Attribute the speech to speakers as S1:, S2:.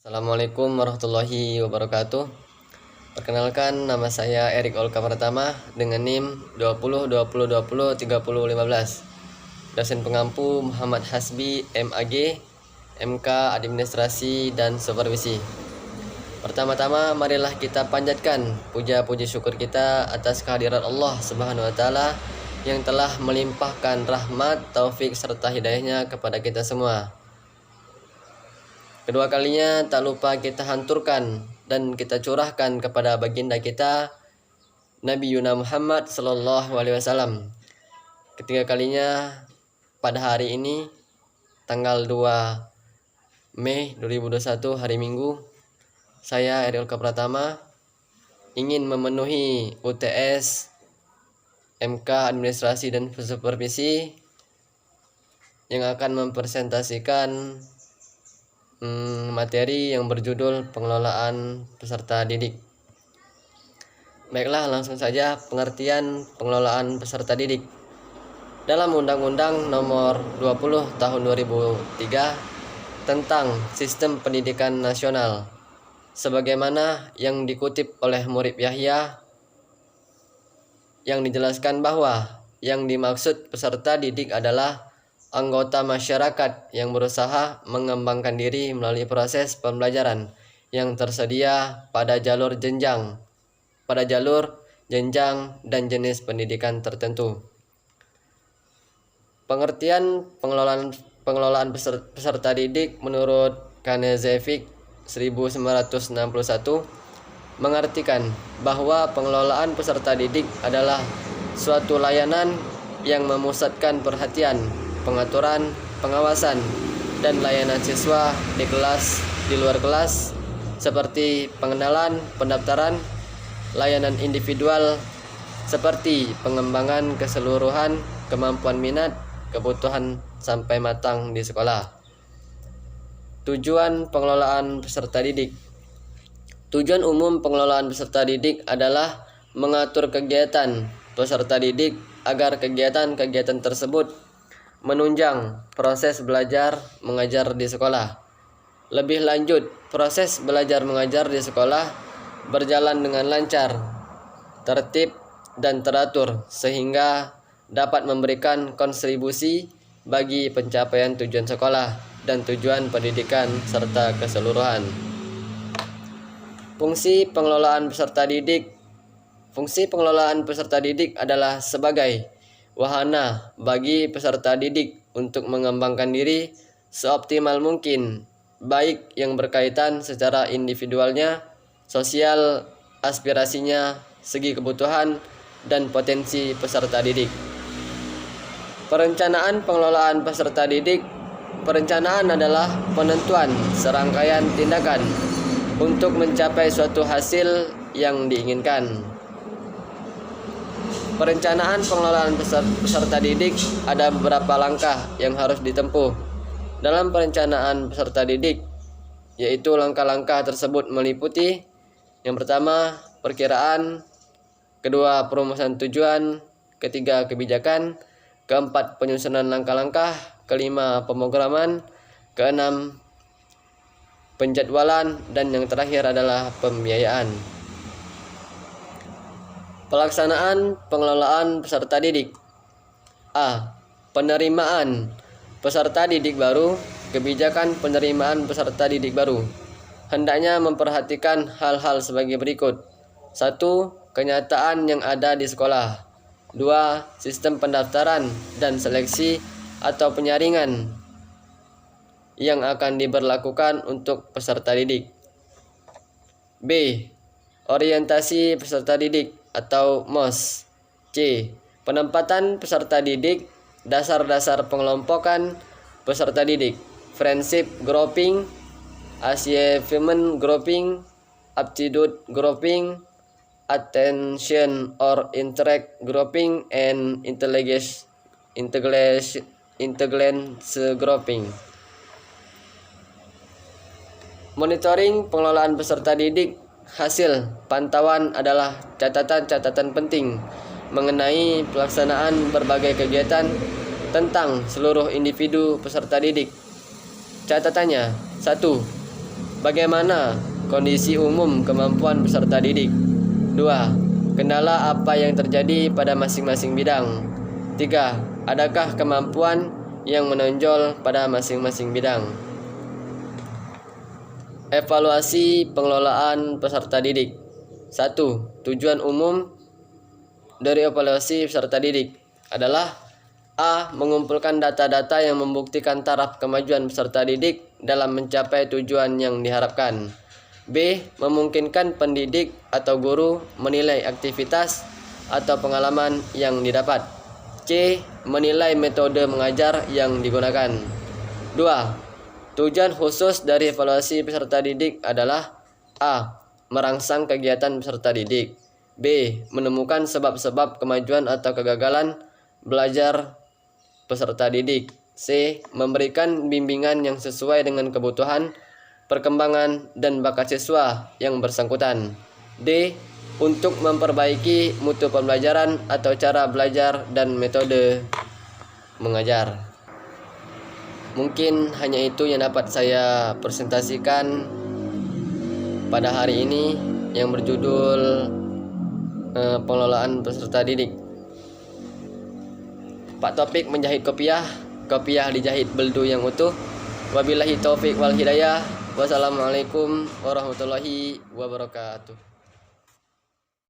S1: Assalamualaikum warahmatullahi wabarakatuh. Perkenalkan, nama saya Erik Olka Pratama dengan NIM 2020203015. Dosen pengampu Muhammad Hasbi MAG, MK Administrasi dan Supervisi. Pertama-tama marilah kita panjatkan puja-puji syukur kita atas kehadirat Allah Subhanahu wa taala yang telah melimpahkan rahmat, taufik serta hidayahnya kepada kita semua. Kedua kalinya tak lupa kita hanturkan dan kita curahkan kepada baginda kita Nabi Yuna Muhammad Sallallahu Alaihi Wasallam. Ketiga kalinya pada hari ini tanggal 2 Mei 2021 hari Minggu, saya Erik Olka Pratama ingin memenuhi UTS MK Administrasi dan Supervisi yang akan mempresentasikan materi yang berjudul pengelolaan peserta didik. Baiklah, langsung saja pengertian pengelolaan peserta didik. Dalam Undang-Undang Nomor 20 Tahun 2003 tentang Sistem Pendidikan Nasional, sebagaimana yang dikutip oleh Murid Yahya, yang dijelaskan bahwa yang dimaksud peserta didik adalah anggota masyarakat yang berusaha mengembangkan diri melalui proses pembelajaran yang tersedia pada jalur jenjang dan jenis pendidikan tertentu. Pengertian pengelolaan peserta didik menurut Knežević 1961 mengartikan bahwa pengelolaan peserta didik adalah suatu layanan yang memusatkan perhatian, pengaturan, pengawasan, dan layanan siswa di kelas, di luar kelas, seperti pengenalan, pendaftaran, layanan individual, seperti pengembangan keseluruhan kemampuan minat, kebutuhan sampai matang di sekolah. Tujuan pengelolaan peserta didik. Tujuan umum pengelolaan peserta didik adalah mengatur kegiatan peserta didik agar kegiatan-kegiatan tersebut menunjang proses belajar mengajar di sekolah. Lebih lanjut, proses belajar mengajar di sekolah berjalan dengan lancar, tertib, dan teratur sehingga dapat memberikan kontribusi bagi pencapaian tujuan sekolah dan tujuan pendidikan serta keseluruhan. Fungsi pengelolaan peserta didik. Fungsi pengelolaan peserta didik adalah sebagai wahana bagi peserta didik untuk mengembangkan diri seoptimal mungkin, baik yang berkaitan secara individualnya, sosial, aspirasinya, segi kebutuhan, dan potensi peserta didik. Perencanaan pengelolaan peserta didik. Perencanaan adalah penentuan serangkaian tindakan untuk mencapai suatu hasil yang diinginkan. Perencanaan pengelolaan peserta didik ada beberapa langkah yang harus ditempuh dalam perencanaan peserta didik, yaitu langkah-langkah tersebut meliputi: yang pertama, perkiraan; kedua, perumusan tujuan; ketiga, kebijakan; keempat, penyusunan langkah-langkah; kelima, pemrograman; keenam, penjadwalan; dan yang terakhir adalah pembiayaan. Pelaksanaan pengelolaan peserta didik. A. Penerimaan peserta didik baru. Kebijakan penerimaan peserta didik baru hendaknya memperhatikan hal-hal sebagai berikut. 1. Kenyataan yang ada di sekolah. 2. Sistem pendaftaran dan seleksi atau penyaringan yang akan diberlakukan untuk peserta didik. B. Orientasi peserta didik atau MOS. C. Penempatan peserta didik, dasar-dasar pengelompokan peserta didik, friendship grouping, achievement grouping, aptitude grouping, attention or interest grouping, and intelligence grouping. Monitoring pengelolaan peserta didik. Hasil pantauan adalah catatan-catatan penting mengenai pelaksanaan berbagai kegiatan tentang seluruh individu peserta didik. Catatannya: 1. Bagaimana kondisi umum kemampuan peserta didik? 2. Kendala apa yang terjadi pada masing-masing bidang? 3. Adakah kemampuan yang menonjol pada masing-masing bidang? Evaluasi pengelolaan peserta didik. 1. Tujuan umum dari evaluasi peserta didik adalah A. Mengumpulkan data-data yang membuktikan taraf kemajuan peserta didik dalam mencapai tujuan yang diharapkan. B. Memungkinkan pendidik atau guru menilai aktivitas atau pengalaman yang didapat. C. Menilai metode mengajar yang digunakan. 2. Tujuan khusus dari evaluasi peserta didik adalah A. Merangsang kegiatan peserta didik. B. Menemukan sebab-sebab kemajuan atau kegagalan belajar peserta didik. C. Memberikan bimbingan yang sesuai dengan kebutuhan, perkembangan, dan bakat siswa yang bersangkutan. D. Untuk memperbaiki mutu pembelajaran atau cara belajar dan metode mengajar. Mungkin hanya itu yang dapat saya presentasikan pada hari ini yang berjudul pengelolaan peserta didik. Pak Topik menjahit kopiah dijahit beldu yang utuh. Wabillahi taufik wal hidayah. Wassalamualaikum warahmatullahi wabarakatuh.